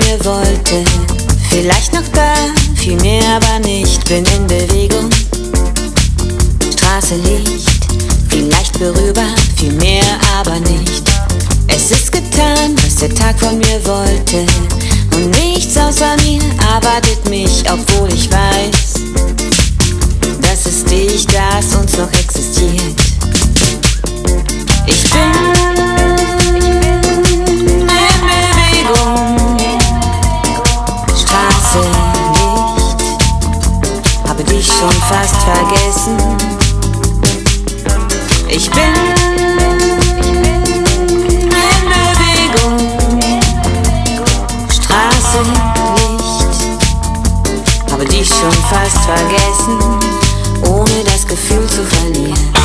mir wollte. Vielleicht noch da, viel mehr aber nicht, bin in Bewegung. Straße, Licht, vielleicht berührbar, viel mehr aber nicht. Es ist getan, was der Tag von mir wollte. Und nichts außer mir erwartet mich, obwohl ich weiß, dass es dich, das uns noch existiert. Ich bin in Bewegung. Straße, Licht, habe dich schon fast vergessen. Ich bin in Bewegung. Straße, Licht, habe dich schon fast vergessen, ohne das Gefühl zu verlieren.